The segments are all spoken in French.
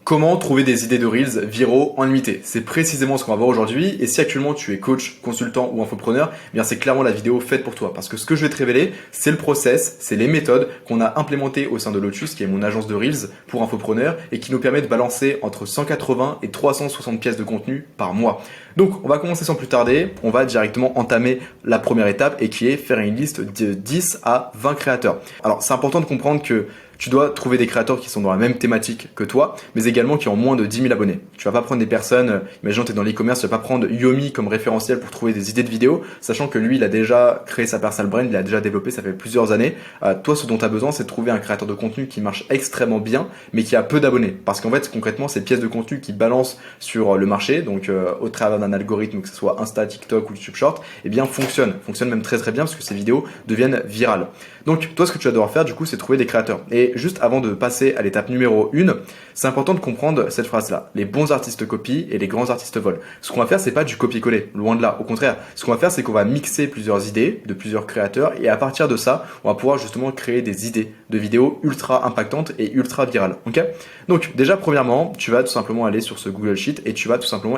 Comment trouver des idées de Reels viraux en limité? C'est précisément ce qu'on va voir aujourd'hui. Et si actuellement tu es coach, consultant ou infopreneur, eh bien c'est clairement la vidéo faite pour toi. Parce que ce que je vais te révéler, c'est le process, c'est les méthodes qu'on a implémentées au sein de Lotus, qui est mon agence de Reels pour infopreneurs et qui nous permet de balancer entre 180 et 360 pièces de contenu par mois. Donc on va commencer sans plus tarder. On va directement entamer la première étape et qui est faire une liste de 10 à 20 créateurs. Alors c'est important de comprendre que tu dois trouver des créateurs qui sont dans la même thématique que toi, mais également qui ont moins de 10 000 abonnés. Tu vas pas prendre des personnes, imaginons tu es dans l'e-commerce, tu vas pas prendre Yomi comme référentiel pour trouver des idées de vidéos, sachant que lui, il a déjà créé sa personal brand, il a déjà développé, ça fait plusieurs années. Toi, ce dont tu as besoin, c'est de trouver un créateur de contenu qui marche extrêmement bien, mais qui a peu d'abonnés. Parce qu'en fait, concrètement, ces pièces de contenu qui balancent sur le marché, donc au travers d'un algorithme, que ce soit Insta, TikTok ou YouTube Short, eh bien fonctionnent même très très bien parce que ces vidéos deviennent virales. Donc toi, ce que tu vas devoir faire du coup, c'est trouver des créateurs. Et juste avant de passer à l'étape numéro 1, c'est important de comprendre cette phrase-là. Les bons artistes copient et les grands artistes volent. Ce qu'on va faire, c'est pas du copier-coller, loin de là. Au contraire, ce qu'on va faire, c'est qu'on va mixer plusieurs idées de plusieurs créateurs et à partir de ça, on va pouvoir justement créer des idées de vidéos ultra impactantes et ultra virales. Ok? Donc déjà, premièrement, tu vas tout simplement aller sur ce Google Sheet et tu vas tout simplement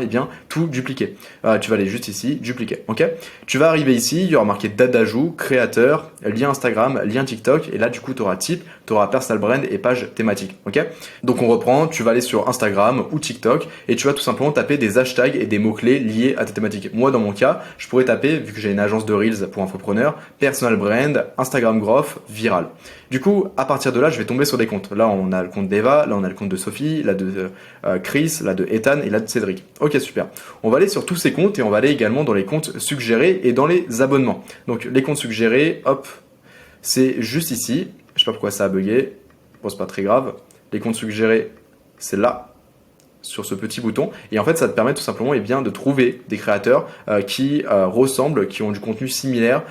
tout dupliquer. Tu vas aller juste ici, dupliquer. Ok? Tu vas arriver ici, il y aura marqué date d'ajout, créateur, lien Instagram, lien TikTok et là du coup tu auras type, tu auras personal brand et page thématique. Ok? Donc on reprend, tu vas aller sur Instagram ou TikTok et tu vas tout simplement taper des hashtags et des mots-clés liés à ta thématique. Moi dans mon cas, je pourrais taper, vu que j'ai une agence de Reels pour infopreneurs, personal brand, Instagram growth, viral. Du coup, à partir de là, je vais tomber sur des comptes. Là, on a le compte d'Eva, là, on a le compte de Sophie, là de Chris, là de Ethan et là de Cédric. Ok, super. On va aller sur tous ces comptes et on va aller également dans les comptes suggérés et dans les abonnements. Donc, les comptes suggérés, hop, c'est juste ici. Je sais pas pourquoi ça a bugué. Bon, c'est pas très grave. Les comptes suggérés, c'est là, sur ce petit bouton, et en fait ça te permet tout simplement de trouver des créateurs qui ressemblent, qui ont du contenu similaire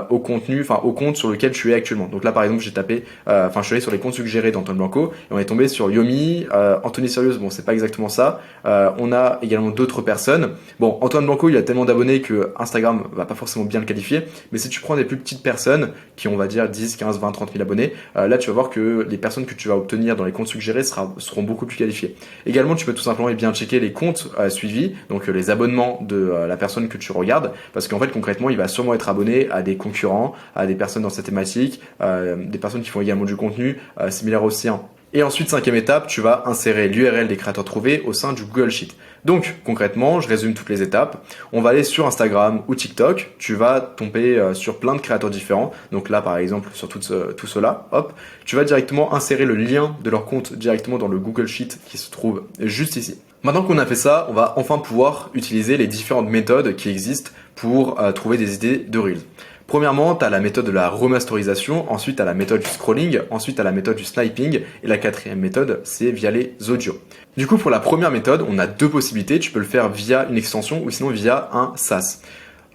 au compte sur lequel tu es actuellement. Donc là par exemple j'ai tapé, je suis allé sur les comptes suggérés d'Antoine Blanco et on est tombé sur Yomi, Anthony Sérieux, bon c'est pas exactement ça, on a également d'autres personnes. Bon, Antoine Blanco il a tellement d'abonnés que Instagram va pas forcément bien le qualifier, mais si tu prends des plus petites personnes qui ont on va dire 10, 15, 20, 30 000 abonnés, là tu vas voir que les personnes que tu vas obtenir dans les comptes suggérés seront beaucoup plus qualifiées. Également tu peux tout simplement checker les comptes suivis, donc les abonnements de la personne que tu regardes, parce qu'en fait concrètement il va sûrement être abonné à des concurrents, à des personnes dans cette thématique, des personnes qui font également du contenu similaire au sien. Et ensuite, cinquième étape, tu vas insérer l'URL des créateurs trouvés au sein du Google Sheet. Donc, concrètement, je résume toutes les étapes. On va aller sur Instagram ou TikTok. Tu vas tomber sur plein de créateurs différents. Donc là, par exemple, sur tout cela, hop, tu vas directement insérer le lien de leur compte directement dans le Google Sheet qui se trouve juste ici. Maintenant qu'on a fait ça, on va enfin pouvoir utiliser les différentes méthodes qui existent pour trouver des idées de Reels. Premièrement, tu as la méthode de la remasterisation, ensuite tu as la méthode du scrolling, ensuite tu as la méthode du sniping, et la quatrième méthode, c'est via les audios. Du coup, pour la première méthode, on a deux possibilités. Tu peux le faire via une extension ou sinon via un SaaS.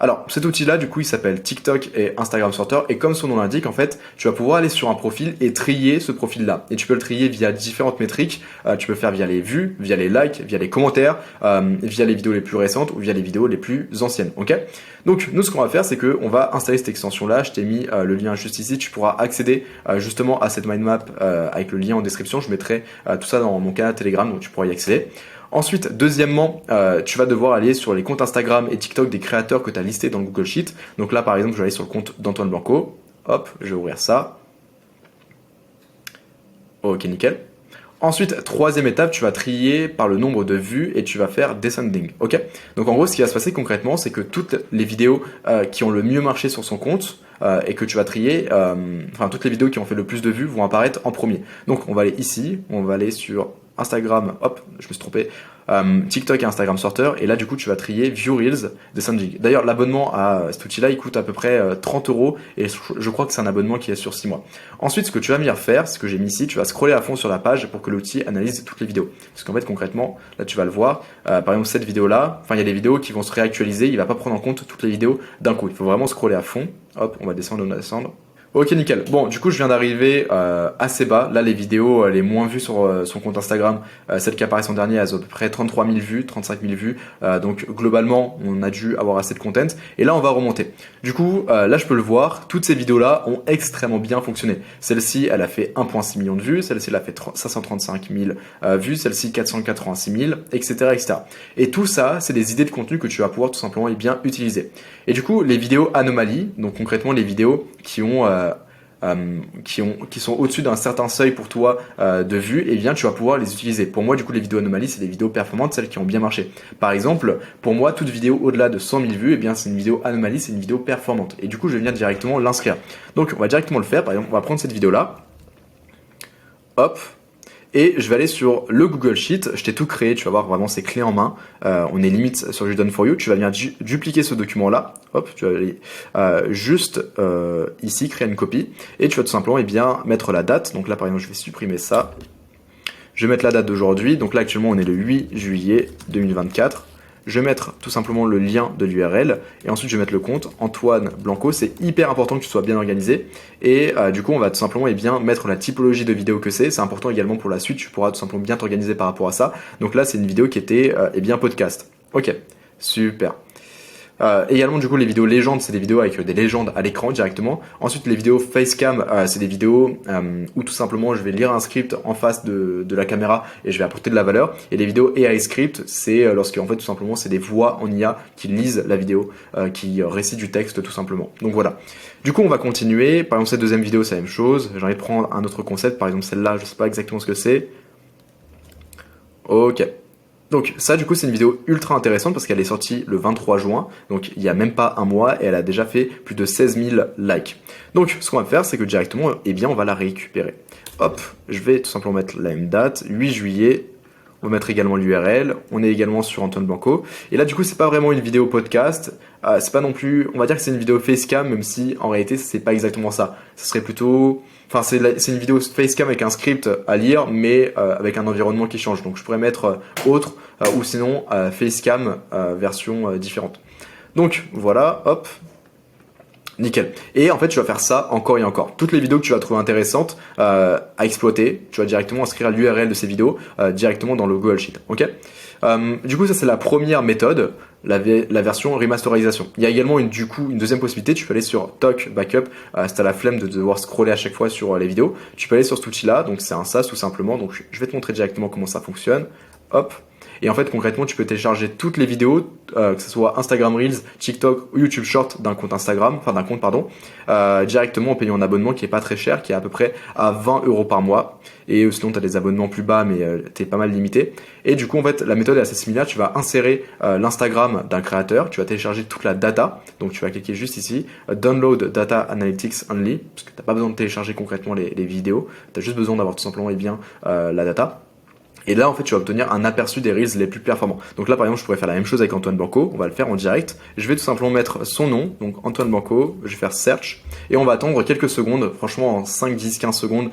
Alors, cet outil-là, du coup, il s'appelle TikTok et Instagram Sorter. Et comme son nom l'indique, en fait, tu vas pouvoir aller sur un profil et trier ce profil-là. Et tu peux le trier via différentes métriques. Tu peux le faire via les vues, via les likes, via les commentaires, via les vidéos les plus récentes ou via les vidéos les plus anciennes. Ok? Donc, nous, ce qu'on va faire, c'est qu'on va installer cette extension-là. Je t'ai mis le lien juste ici. Tu pourras accéder justement à cette mind map avec le lien en description. Je mettrai tout ça dans mon canal Telegram, donc tu pourras y accéder. Ensuite, deuxièmement, tu vas devoir aller sur les comptes Instagram et TikTok des créateurs que tu as listés dans le Google Sheet. Donc là, par exemple, je vais aller sur le compte d'Antoine Blanco. Hop, je vais ouvrir ça. Ok, nickel. Ensuite, troisième étape, tu vas trier par le nombre de vues et tu vas faire descending. Ok? Donc en gros, ce qui va se passer concrètement, c'est que toutes les vidéos qui ont le mieux marché sur son compte et que tu vas trier, toutes les vidéos qui ont fait le plus de vues vont apparaître en premier. Donc on va aller ici, on va aller sur Instagram, hop, je me suis trompé, TikTok et Instagram Sorter, et là du coup tu vas trier View Reels Descending. D'ailleurs l'abonnement à cet outil-là il coûte à peu près 30 € et je crois que c'est un abonnement qui est sur 6 mois. Ensuite ce que tu vas venir faire, ce que j'ai mis ici, tu vas scroller à fond sur la page pour que l'outil analyse toutes les vidéos. Parce qu'en fait concrètement, là tu vas le voir, par exemple cette vidéo-là, il y a des vidéos qui vont se réactualiser, il va pas prendre en compte toutes les vidéos d'un coup, il faut vraiment scroller à fond. Hop, on va descendre. Ok, nickel. Bon, du coup, je viens d'arriver assez bas. Là, les vidéos les moins vues sur son compte Instagram, celles qui apparaissent en dernier, elles ont à peu près 33 000 vues, 35 000 vues. Donc, globalement, on a dû avoir assez de content. Et là, on va remonter. Du coup, là, je peux le voir. Toutes ces vidéos-là ont extrêmement bien fonctionné. Celle-ci, elle a fait 1,6 million de vues. Celle-ci, elle a fait 535 000 vues. Celle-ci, 486 000, etc., etc. Et tout ça, c'est des idées de contenu que tu vas pouvoir tout simplement bien utiliser. Et du coup, les vidéos anomalies, donc concrètement les vidéos qui sont au-dessus d'un certain seuil pour toi de vues, et bien tu vas pouvoir les utiliser. Pour moi, du coup, les vidéos anomalies, c'est des vidéos performantes, celles qui ont bien marché. Par exemple, pour moi, toute vidéo au-delà de 100 000 vues, et bien c'est une vidéo anomalie, c'est une vidéo performante. Et du coup, je vais venir directement l'inscrire. Donc, on va directement le faire. Par exemple, on va prendre cette vidéo-là. Hop. Et je vais aller sur le Google Sheet, je t'ai tout créé, tu vas voir vraiment c'est clé en main, on est limite sur du Done for You, tu vas venir dupliquer ce document là, hop, tu vas aller juste ici créer une copie, et tu vas tout simplement bien mettre la date, donc là par exemple je vais supprimer ça, je vais mettre la date d'aujourd'hui, donc là actuellement on est le 8 juillet 2024, je vais mettre tout simplement le lien de l'URL et ensuite je vais mettre le compte Antoine Blanco. C'est hyper important que tu sois bien organisé et du coup on va tout simplement bien mettre la typologie de vidéo que c'est important également pour la suite, tu pourras tout simplement bien t'organiser par rapport à ça. Donc là c'est une vidéo qui était bien podcast. Ok, super. Également du coup les vidéos légendes, c'est des vidéos avec des légendes à l'écran directement. Ensuite les vidéos facecam, c'est des vidéos où tout simplement je vais lire un script en face de la caméra et je vais apporter de la valeur. Et les vidéos AI script, c'est lorsque en fait tout simplement c'est des voix en IA qui lisent la vidéo, qui récitent du texte tout simplement. Donc voilà. Du coup on va continuer. Par exemple cette deuxième vidéo c'est la même chose. J'ai envie de prendre un autre concept. Par exemple celle-là, je sais pas exactement ce que c'est. Ok. Donc ça du coup c'est une vidéo ultra intéressante parce qu'elle est sortie le 23 juin, donc il n'y a même pas un mois et elle a déjà fait plus de 16 000 likes. Donc ce qu'on va faire c'est que directement on va la récupérer. Hop, je vais tout simplement mettre la même date, 8 juillet, on va mettre également l'URL, on est également sur Antoine Blanco. Et là du coup c'est pas vraiment une vidéo podcast, c'est pas non plus, on va dire que c'est une vidéo facecam même si en réalité c'est pas exactement ça. Ce serait plutôt... Enfin, c'est une vidéo facecam avec un script à lire, mais avec un environnement qui change. Donc, je pourrais mettre autre ou sinon facecam version différente. Donc, voilà, hop, nickel. Et en fait, tu vas faire ça encore et encore. Toutes les vidéos que tu vas trouver intéressantes à exploiter, tu vas directement inscrire l'URL de ces vidéos directement dans le Google Sheet. Ok. Du coup, ça c'est la première méthode, la version remasterisation. Il y a également une deuxième possibilité. Tu peux aller sur Talk Backup. Si t'as la flemme de devoir scroller à chaque fois sur les vidéos, tu peux aller sur cet outil-là. Donc c'est un SaaS tout simplement. Donc je vais te montrer directement comment ça fonctionne. Hop. Et en fait, concrètement, tu peux télécharger toutes les vidéos, que ce soit Instagram Reels, TikTok ou YouTube Short d'un compte directement en payant un abonnement qui est pas très cher, qui est à peu près à 20 € par mois. Et sinon, tu as des abonnements plus bas, mais tu es pas mal limité. Et du coup, en fait, la méthode est assez similaire. Tu vas insérer l'Instagram d'un créateur, tu vas télécharger toute la data. Donc, tu vas cliquer juste ici, Download Data Analytics Only, parce que tu n'as pas besoin de télécharger concrètement les vidéos. Tu as juste besoin d'avoir tout simplement la data. Et là, en fait, tu vas obtenir un aperçu des Reels les plus performants. Donc là, par exemple, je pourrais faire la même chose avec Antoine Blanco. On va le faire en direct. Je vais tout simplement mettre son nom, donc Antoine Blanco. Je vais faire Search. Et on va attendre quelques secondes. Franchement, en 5, 10, 15 secondes,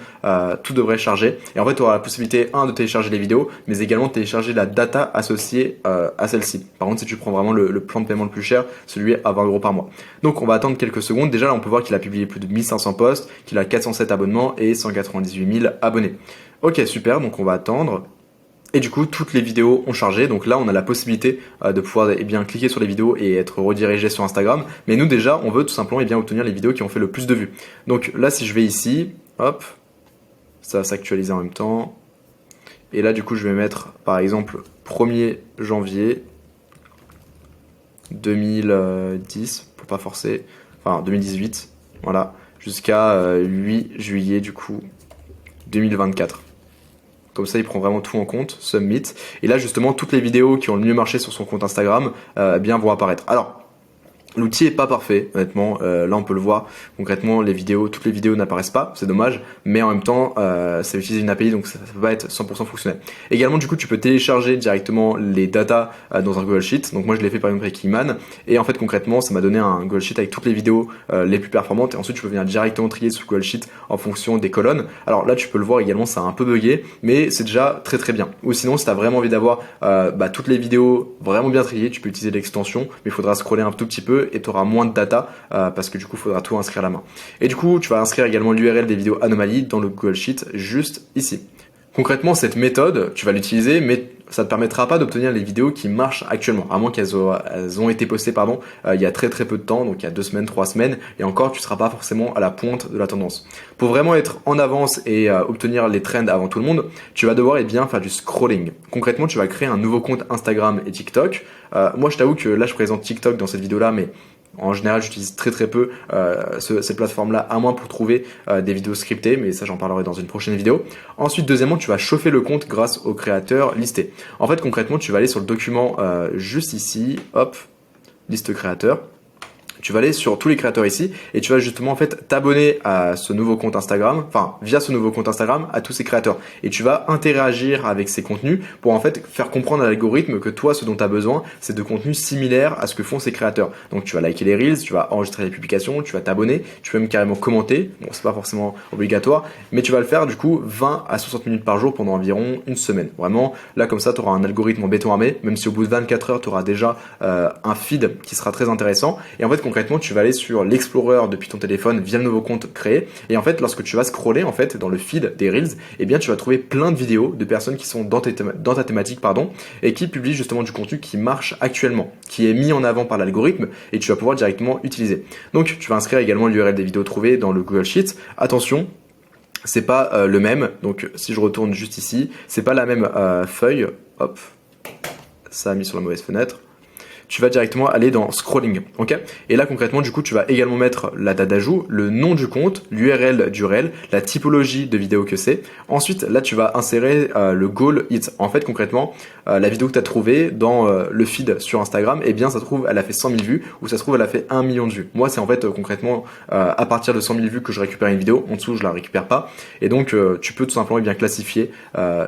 tout devrait charger. Et en fait, tu auras la possibilité, de télécharger les vidéos, mais également de télécharger la data associée à celle-ci. Par contre, si tu prends vraiment le plan de paiement le plus cher, celui à 20 € par mois. Donc, on va attendre quelques secondes. Déjà, là, on peut voir qu'il a publié plus de 1500 posts, qu'il a 407 abonnements et 198 000 abonnés. Ok, super. Donc, on va attendre. Et du coup, toutes les vidéos ont chargé. Donc là, on a la possibilité de pouvoir cliquer sur les vidéos et être redirigé sur Instagram. Mais nous, déjà, on veut tout simplement obtenir les vidéos qui ont fait le plus de vues. Donc là, si je vais ici, hop, ça va s'actualiser en même temps. Et là, du coup, je vais mettre, par exemple, 1er janvier 2010, pour pas forcer, enfin 2018, voilà, jusqu'à 8 juillet, du coup, 2024. Comme ça, il prend vraiment tout en compte, Submit. Et là, justement, toutes les vidéos qui ont le mieux marché sur son compte Instagram vont apparaître. Alors, l'outil est pas parfait, honnêtement. Là, on peut le voir concrètement. Toutes les vidéos n'apparaissent pas, c'est dommage. Mais en même temps, ça utilise une API, donc ça peut pas être 100% fonctionnel. Également, du coup, tu peux télécharger directement les datas dans un Google Sheet. Donc moi, je l'ai fait par exemple avec Iman. Et en fait, concrètement, ça m'a donné un Google Sheet avec toutes les vidéos les plus performantes. Et ensuite, tu peux venir directement trier ce Google Sheet en fonction des colonnes. Alors là, tu peux le voir également, ça a un peu bugué, mais c'est déjà très très bien. Ou sinon, si tu as vraiment envie d'avoir toutes les vidéos vraiment bien triées, tu peux utiliser l'extension, mais il faudra scroller un tout petit peu. mieux et tu auras moins de data parce que du coup, il faudra tout inscrire à la main. Et du coup, tu vas inscrire également l'URL des vidéos anomalies dans le Google Sheet juste ici. Concrètement, cette méthode, tu vas l'utiliser, mais ça ne te permettra pas d'obtenir les vidéos qui marchent actuellement, à moins qu'elles ont été postées il y a très peu de temps, donc il y a 2 semaines, 3 semaines, et encore tu ne seras pas forcément à la pointe de la tendance. Pour vraiment être en avance et obtenir les trends avant tout le monde, tu vas devoir faire du scrolling. Concrètement, tu vas créer un nouveau compte Instagram et TikTok. Moi je t'avoue que là je présente TikTok dans cette vidéo-là, mais en général, j'utilise très peu ces plateformes-là, à moins pour trouver des vidéos scriptées, mais ça j'en parlerai dans une prochaine vidéo. Ensuite, deuxièmement, tu vas chauffer le compte grâce aux créateurs listés. En fait, concrètement, tu vas aller sur le document juste ici, hop, liste créateurs. Tu vas aller sur tous les créateurs ici et tu vas justement en fait t'abonner à ce nouveau compte Instagram, enfin via ce nouveau compte Instagram à tous ces créateurs. Et tu vas interagir avec ces contenus pour en fait faire comprendre à l'algorithme que toi ce dont tu as besoin c'est de contenus similaires à ce que font ces créateurs. Donc tu vas liker les reels, tu vas enregistrer les publications, tu vas t'abonner, tu peux même carrément commenter. Bon c'est pas forcément obligatoire, mais tu vas le faire du coup 20 à 60 minutes par jour pendant environ une semaine. Vraiment là comme ça tu auras un algorithme en béton armé, même si au bout de 24 heures tu auras déjà un feed qui sera très intéressant. Et en fait concrètement, tu vas aller sur l'Explorer depuis ton téléphone via le nouveau compte créé. Et en fait, lorsque tu vas scroller en fait dans le feed des Reels, eh bien, tu vas trouver plein de vidéos de personnes qui sont dans ta thématique, et qui publient justement du contenu qui marche actuellement, qui est mis en avant par l'algorithme et tu vas pouvoir directement utiliser. Donc, tu vas inscrire également l'URL des vidéos trouvées dans le Google Sheets. Attention, c'est pas le même. Donc, si je retourne juste ici, c'est pas la même feuille. Hop, ça a mis sur la mauvaise fenêtre. Tu vas directement aller dans scrolling, ok? Et là concrètement du coup tu vas également mettre la date d'ajout, le nom du compte, l'URL du réel, la typologie de vidéo que c'est. Ensuite là tu vas insérer le goal hit. En fait concrètement la vidéo que tu as trouvée dans le feed sur Instagram, eh bien ça se trouve elle a fait 100 000 vues ou ça se trouve elle a fait 1 million de vues. Moi c'est en fait concrètement à partir de 100 000 vues que je récupère une vidéo, en dessous je la récupère pas. Et donc tu peux tout simplement bien classifier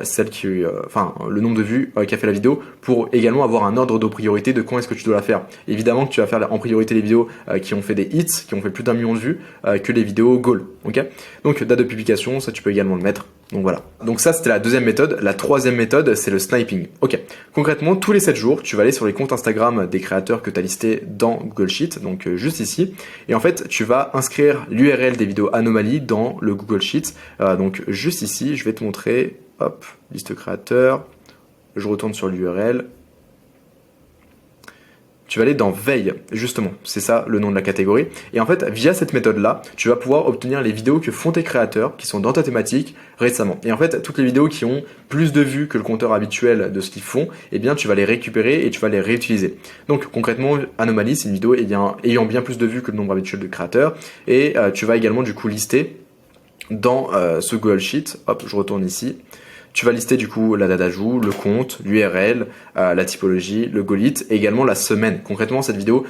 celle qui, le nombre de vues qu'a fait la vidéo pour également avoir un ordre de priorité de quand est-ce que tu dois la faire. Évidemment que tu vas faire en priorité les vidéos qui ont fait des hits, qui ont fait plus d'1 million de vues, que les vidéos goal. Ok. Donc date de publication, ça tu peux également le mettre. Donc voilà. Donc ça c'était la deuxième méthode. La troisième méthode c'est le sniping. Ok. Concrètement tous les 7 jours tu vas aller sur les comptes Instagram des créateurs que tu as listés dans Google Sheet, donc juste ici. Et en fait tu vas inscrire l'URL des vidéos anomalies dans le Google Sheet. Donc juste ici je vais te montrer. Hop, liste créateurs. Je retourne sur l'URL. Tu vas aller dans veille, justement, c'est ça le nom de la catégorie. Et en fait, via cette méthode-là, tu vas pouvoir obtenir les vidéos que font tes créateurs, qui sont dans ta thématique récemment. Et en fait, toutes les vidéos qui ont plus de vues que le compteur habituel de ce qu'ils font, eh bien, tu vas les récupérer et tu vas les réutiliser. Donc, concrètement, Anomaly, c'est une vidéo ayant bien plus de vues que le nombre habituel de créateurs. Et tu vas également, du coup, lister dans ce Google Sheet. Hop, je retourne ici. Tu vas lister du coup la date d'ajout, le compte, l'URL, la typologie, le goalit et également la semaine. Concrètement, cette vidéo,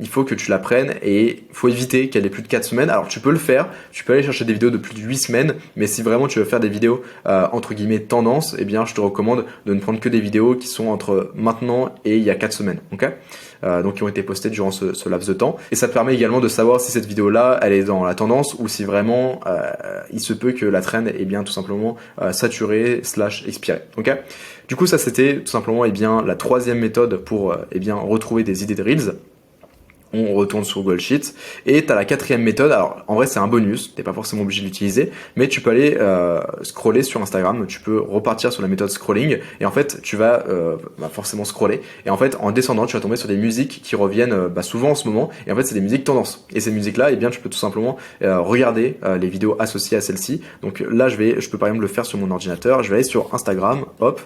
il faut que tu la prennes et il faut éviter qu'elle ait plus de 4 semaines. Alors tu peux le faire, tu peux aller chercher des vidéos de plus de 8 semaines, mais si vraiment tu veux faire des vidéos entre guillemets tendance, eh bien je te recommande de ne prendre que des vidéos qui sont entre maintenant et il y a 4 semaines. Ok, donc qui ont été postées durant ce laps de temps. Et ça te permet également de savoir si cette vidéo-là, elle est dans la tendance ou si vraiment il se peut que la trend est bien tout simplement saturée / expirée. Ok. Du coup, ça c'était tout simplement la troisième méthode pour retrouver des idées de reels. On retourne sur Google Sheets et tu as la quatrième méthode. Alors en vrai c'est un bonus, t'es pas forcément obligé de l'utiliser, mais tu peux aller scroller sur Instagram, tu peux repartir sur la méthode scrolling et en fait tu vas forcément scroller et en fait en descendant tu vas tomber sur des musiques qui reviennent souvent en ce moment et en fait c'est des musiques tendance et ces musiques là tu peux tout simplement regarder les vidéos associées à celles-ci. Donc là je peux par exemple le faire sur mon ordinateur, je vais aller sur Instagram, hop,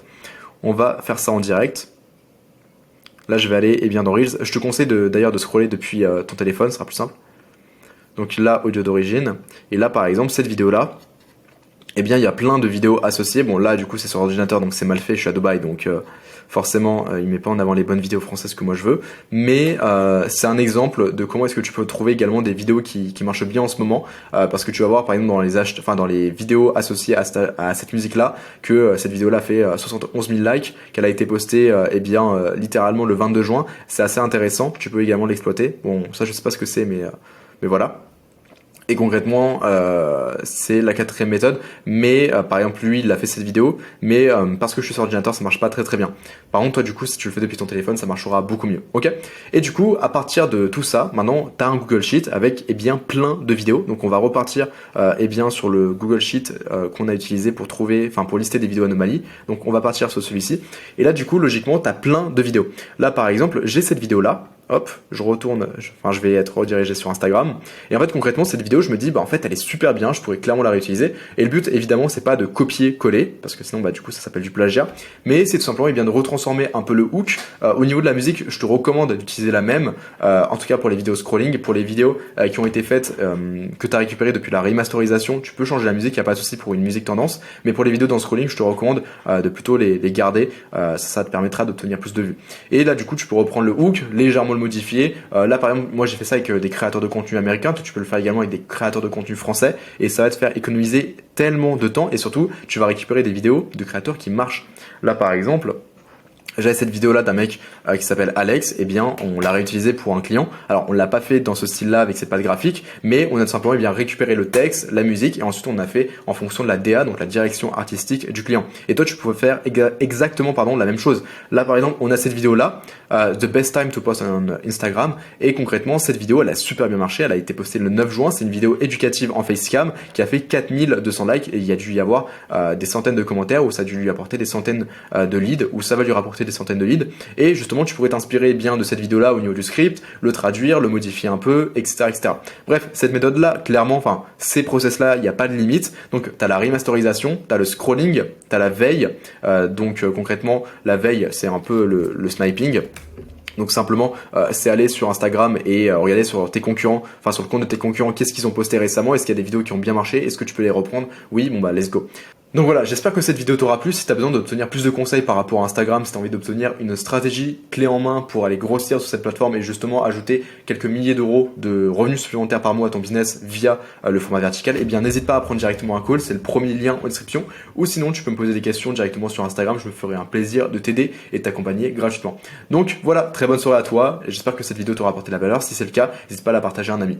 on va faire ça en direct. Là, je vais aller dans Reels. Je te conseille d'ailleurs de scroller depuis ton téléphone, ce sera plus simple. Donc là, audio d'origine. Et là, par exemple, cette vidéo-là, il y a plein de vidéos associées. Bon, là, du coup, c'est sur ordinateur, donc c'est mal fait. Je suis à Dubaï, donc forcément, il met pas en avant les bonnes vidéos françaises que moi je veux. Mais c'est un exemple de comment est-ce que tu peux trouver également des vidéos qui marchent bien en ce moment. Parce que tu vas voir, par exemple, dans les vidéos associées à cette musique-là, que cette vidéo-là fait 71 000 likes, qu'elle a été postée, littéralement le 22 juin. C'est assez intéressant. Tu peux également l'exploiter. Bon, ça, je sais pas ce que c'est, mais voilà. Et concrètement, c'est la quatrième méthode, mais par exemple lui il a fait cette vidéo, mais parce que je suis sur ordinateur ça marche pas très très bien. Par contre toi du coup si tu le fais depuis ton téléphone ça marchera beaucoup mieux, ok? Et du coup à partir de tout ça, maintenant tu as un Google Sheet avec plein de vidéos, donc on va repartir sur le Google Sheet qu'on a utilisé pour pour lister des vidéos anomalies, donc on va partir sur celui-ci, et là du coup logiquement tu as plein de vidéos. Là par exemple j'ai cette vidéo là, hop, je retourne, je vais être redirigé sur Instagram. Et en fait, concrètement, cette vidéo, je me dis, en fait, elle est super bien, je pourrais clairement la réutiliser. Et le but, évidemment, c'est pas de copier-coller, parce que sinon, du coup, ça s'appelle du plagiat. Mais c'est tout simplement, de retransformer un peu le hook. Au niveau de la musique, je te recommande d'utiliser la même, en tout cas pour les vidéos scrolling, pour les vidéos qui ont été faites, que tu as récupérées depuis la remasterisation, tu peux changer la musique, il n'y a pas de souci pour une musique tendance. Mais pour les vidéos dans le scrolling, je te recommande de plutôt les garder, ça te permettra d'obtenir plus de vues. Et là, du coup, tu peux reprendre le hook, légèrement le modifier. Là par exemple moi j'ai fait ça avec des créateurs de contenu américains, toi tu peux le faire également avec des créateurs de contenu français et ça va te faire économiser tellement de temps et surtout tu vas récupérer des vidéos de créateurs qui marchent. Là par exemple j'avais cette vidéo là d'un mec qui s'appelle Alex, on l'a réutilisé pour un client. Alors on l'a pas fait dans ce style là avec cette patte graphique, mais on a tout simplement récupéré le texte, la musique et ensuite on a fait en fonction de la DA, donc la direction artistique du client. Et toi tu pouvais faire exactement la même chose. Là par exemple on a cette vidéo là, The Best Time to Post on Instagram, et concrètement cette vidéo elle a super bien marché, elle a été postée le 9 juin, c'est une vidéo éducative en facecam qui a fait 4200 likes et il y a dû y avoir des centaines de commentaires où ça a dû lui apporter des centaines de leads, où ça va lui rapporter des centaines de leads, et justement tu pourrais t'inspirer bien de cette vidéo là au niveau du script, le traduire, le modifier un peu, etc. Bref, cette méthode là, clairement, ces process là, il n'y a pas de limite. Donc tu as la remasterisation, tu as le scrolling, tu as la veille, concrètement la veille c'est un peu le sniping. Donc simplement, c'est aller sur Instagram et regarder sur tes concurrents, sur le compte de tes concurrents, qu'est-ce qu'ils ont posté récemment, est-ce qu'il y a des vidéos qui ont bien marché, est-ce que tu peux les reprendre? Oui, let's go. Donc voilà, j'espère que cette vidéo t'aura plu. Si tu as besoin d'obtenir plus de conseils par rapport à Instagram, si tu as envie d'obtenir une stratégie clé en main pour aller grossir sur cette plateforme et justement ajouter quelques milliers d'euros de revenus supplémentaires par mois à ton business via le format vertical, n'hésite pas à prendre directement un call, c'est le premier lien en description, ou sinon tu peux me poser des questions directement sur Instagram, je me ferai un plaisir de t'aider et de t'accompagner gratuitement. Donc voilà, très bonne soirée à toi, j'espère que cette vidéo t'aura apporté de la valeur, si c'est le cas, n'hésite pas à la partager à un ami.